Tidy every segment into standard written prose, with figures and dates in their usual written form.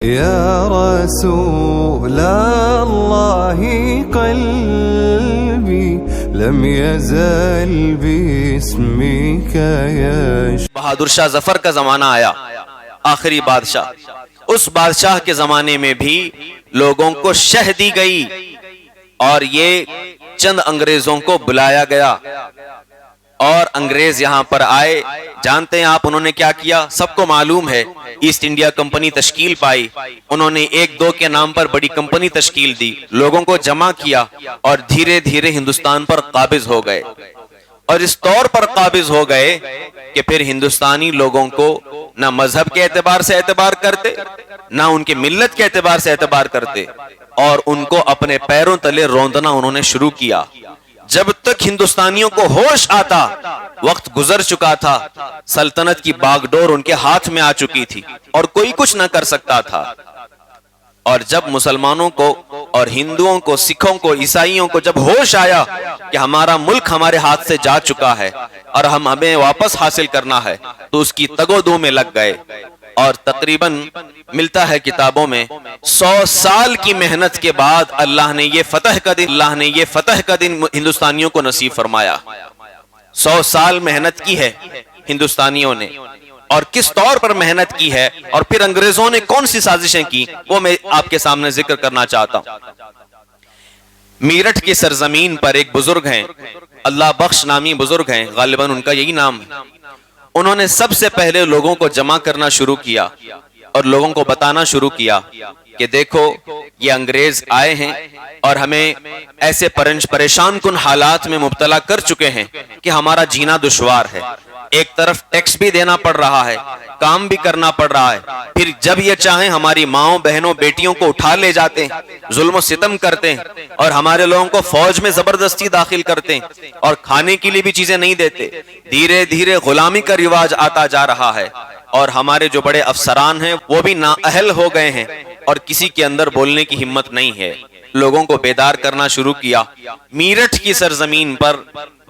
يا رسول الله قلبي لم يزل باسمك يشتاق. بہادر شاہ ظفر کا زمانہ آیا، آخری بادشاہ. اس بادشاہ کے زمانے میں بھی لوگوں کو شہ دی گئی اور یہ چند انگریزوں کو بلایا گیا اور انگریز یہاں پر آئے. جانتے ہیں آپ انہوں نے کیا کیا؟ سب کو معلوم ہے. ایسٹ انڈیا کمپنی تشکیل پائی، انہوں نے ایک دو کے نام پر بڑی کمپنی تشکیل دی، لوگوں کو جمع کیا اور دھیرے دھیرے ہندوستان پر قابض ہو گئے. اور اس طور پر قابض ہو گئے کہ پھر ہندوستانی لوگوں کو نہ مذہب کے اعتبار سے اعتبار کرتے، نہ ان کے ملت کے اعتبار سے اعتبار کرتے، اور ان کو اپنے پیروں تلے روندنا انہوں نے شروع کیا. جب تک ہندوستانیوں کو ہوش آتا وقت گزر چکا تھا، سلطنت کی باغ ڈور ان کے ہاتھ میں آ چکی تھی اور کوئی کچھ نہ کر سکتا تھا. اور جب مسلمانوں کو اور ہندوؤں کو، سکھوں کو، عیسائیوں کو جب ہوش آیا کہ ہمارا ملک ہمارے ہاتھ سے جا چکا ہے اور ہمیں واپس حاصل کرنا ہے، تو اس کی تگو دو میں لگ گئے. اور تقریباً ملتا ہے کتابوں میں 100 سال کی محنت کے بعد اللہ نے یہ فتح کا دن ہندوستانیوں کو نصیب فرمایا. 100 سال محنت کی ہے ہندوستانیوں نے، اور کس طور پر محنت کی ہے اور پھر انگریزوں نے کون سی سازشیں کی، وہ میں آپ کے سامنے ذکر کرنا چاہتا ہوں. میرٹھ کی سرزمین پر ایک بزرگ ہیں، اللہ بخش نامی بزرگ ہیں، غالباً ان کا یہی نام ہے. انہوں نے سب سے پہلے لوگوں کو جمع کرنا شروع کیا اور لوگوں کو بتانا شروع کیا کہ دیکھو یہ انگریز آئے ہیں اور ہمیں ایسے پریشان کن حالات میں مبتلا کر چکے ہیں کہ ہمارا جینا دشوار ہے. ایک طرف ٹیکس بھی دینا پڑ رہا ہے، کام بھی کرنا پڑ رہا ہے، پھر جب یہ چاہیں ہماری ماؤں بہنوں بیٹیوں کو اٹھا لے جاتے ہیں، ظلم و ستم کرتے ہیں اور ہمارے لوگوں کو فوج میں زبردستی داخل کرتے ہیں اور کھانے کے لیے بھی چیزیں نہیں دیتے. دھیرے دھیرے غلامی کا رواج آتا جا رہا ہے اور ہمارے جو بڑے افسران ہیں وہ بھی نااہل ہو گئے ہیں اور کسی کے اندر بولنے کی ہمت نہیں ہے. لوگوں کو بیدار کرنا شروع کیا. میرٹھ کی سرزمین پر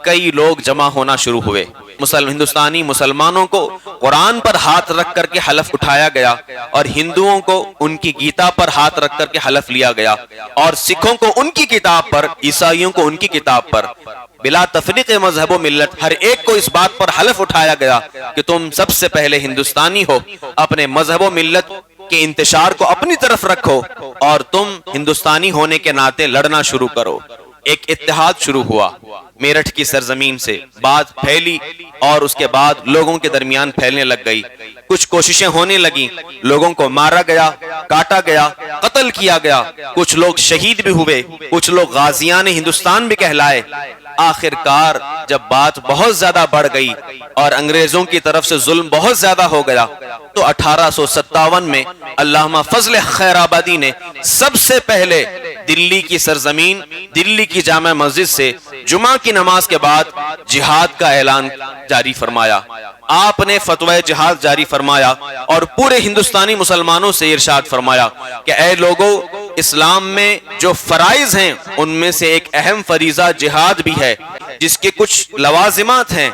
کئی لوگ جمع ہونا شروع ہوئے. ہندوستانی مسلمانوں کو قرآن پر ہاتھ رکھ کر کے حلف اٹھایا گیا اور ہندوؤں کو ان کی گیتا پر ہاتھ رکھ کر کے حلف لیا گیا اور سکھوں کو ان کی کتاب پر، عیسائیوں کو ان کی کتاب پر، بلا تفریق مذہب و ملت ہر ایک کو اس بات پر حلف اٹھایا گیا کہ تم سب سے پہلے ہندوستانی ہو، اپنے مذہب و ملت کے انتشار کو اپنی طرف رکھو اور تم ہندوستانی ہونے کے ناطے لڑنا شروع کرو. ایک اتحاد شروع ہوا میرٹھ کی سرزمین سے، بات پھیلی اور اس کے بعد لوگوں کے درمیان پھیلنے لگ گئی. کچھ کوششیں ہونے لگیں، لوگوں کو مارا گیا، کاٹا گیا، قتل کیا گیا، کچھ لوگ شہید بھی ہوئے، کچھ لوگ غازیان ہندوستان بھی کہلائے. آخر کار جب بات بہت زیادہ بڑھ گئی اور انگریزوں کی طرف سے ظلم بہت زیادہ ہو گیا تو 1857 میں علامہ فضل خیر آبادی نے سب سے پہلے دلی کی سرزمین، دلی کی جامع مسجد سے جمعہ کی نماز کے بعد جہاد کا اعلان جاری فرمایا. آپ نے فتوی جہاد جاری فرمایا اور پورے ہندوستانی مسلمانوں سے ارشاد فرمایا کہ اے لوگو، اسلام میں جو فرائض ہیں ان میں سے ایک اہم فریضہ جہاد بھی ہے، جس کے کچھ لوازمات ہیں.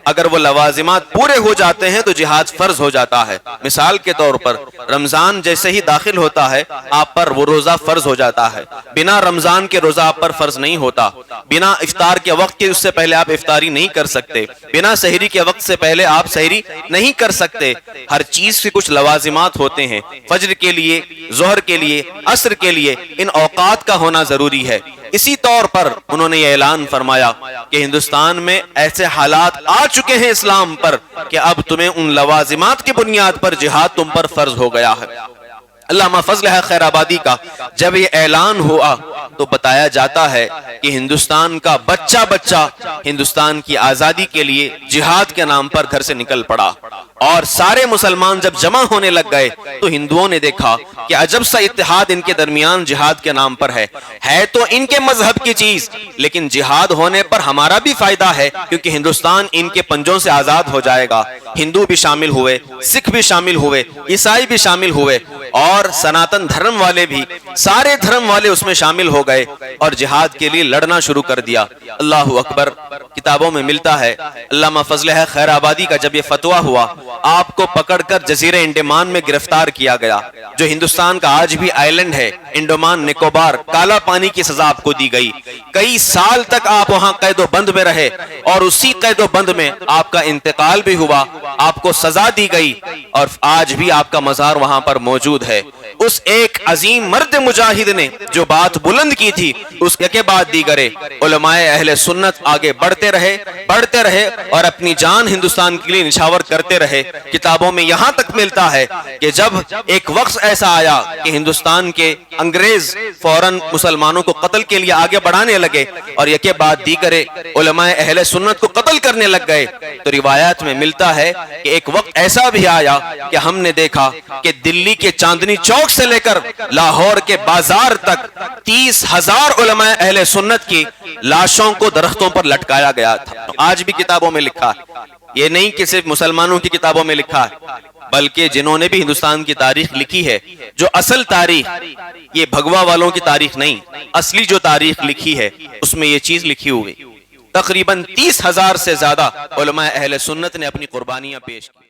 اگر وہ لوازمات پورے ہو جاتے ہیں تو جہاد فرض ہو جاتا ہے. مثال کے طور پر رمضان جیسے ہی داخل ہوتا ہے آپ پر وہ روزہ فرض ہو جاتا ہے. بنا رمضان کے روزہ آپ پر فرض نہیں ہوتا. بنا افطار کے وقت کے اس سے پہلے آپ افطاری نہیں کر سکتے. بنا سحری کے وقت سے پہلے آپ سحری نہیں کر سکتے. ہر چیز کے کچھ لوازمات ہوتے ہیں. فجر کے لیے، ظہر کے لیے، عصر کے لیے ان اوقات کا ہونا ضروری ہے. اسی طور پر انہوں نے یہ اعلان فرمایا کہ ہندوستان میں ایسے حالات آ چکے ہیں اسلام پر کہ اب تمہیں ان لوازمات کی بنیاد پر جہاد تم پر فرض ہو گیا ہے. علامہ فضل خیر آبادی کا جب یہ اعلان ہوا تو بتایا جاتا ہے کہ ہندوستان کا بچہ ہندوستان کی آزادی کے لیے جہاد کے نام پر گھر سے نکل پڑا. اور سارے مسلمان جب جمع ہونے لگ گئے تو ہندوؤں نے دیکھا کہ عجب سا اتحاد ان کے درمیان جہاد کے نام پر ہے تو ان کے مذہب کی چیز، لیکن جہاد ہونے پر ہمارا بھی فائدہ ہے کیونکہ ہندوستان ان کے پنجوں سے آزاد ہو جائے گا. ہندو بھی شامل ہوئے، سکھ بھی شامل ہوئے، عیسائی بھی شامل ہوئے اور اور سناتن دھرم والے بھی، سارے دھرم والے اس میں شامل ہو گئے اور جہاد کے لیے لڑنا شروع کر دیا۔ اللہ اکبر، کتابوں میں ملتا ہے علامہ فضل ہے خیر آبادی کا جب یہ فتویٰ ہوا، آپ کو پکڑ کر جزیرہ انڈمان میں گرفتار کیا گیا، جو ہندوستان کا آج بھی آئیلینڈ ہے، انڈمان نکوبار، کالا پانی کی سزا آپ کو دی گئی۔ کئی سال تک آپ وہاں قید و بند میں رہے اور اسی قید و بند میں آپ کا انتقال بھی ہوا، آپ کو سزا دی گئی اور آج بھی آپ کا مزار وہاں پر موجود ہے۔ اس ایک عظیم مرد مجاہد نے جو بات بلند کی تھی، اس کے بعد دیگرے علماء اہل سنت آگے بڑھتے رہے اور اپنی جان ہندوستان کے لیے نچھاور کرتے رہے۔ کتابوں میں یہاں تک ملتا ہے کہ جب ایک وقت ایسا آیا کہ ہندوستان کے انگریز فوراً مسلمانوں کو قتل کے لیے آگے بڑھانے لگے اور یکے بعد دیگرے علماء اہل سنت کو قتل کرنے لگ گئے، تو روایات میں ملتا ہے کہ ایک وقت ایسا بھی آیا کہ ہم نے دیکھا کہ دلی کے چاندنی چوک سے لے کر لاہور کے بازار تک 30,000 علماء اہل سنت کی لاشوں کو درختوں پر لٹکایا گیا تھا۔ آج بھی کتابوں میں لکھا ہے، یہ نہیں کہ صرف مسلمانوں کی کتابوں میں لکھا ہے، بلکہ جنہوں نے بھی ہندوستان کی تاریخ لکھی ہے، جو اصل تاریخ، یہ بھگوا والوں کی تاریخ نہیں، اصلی جو تاریخ لکھی ہے اس میں یہ چیز لکھی ہوئی۔ تقریباً 30,000 سے زیادہ علماء اہل سنت نے اپنی قربانیاں پیش کی۔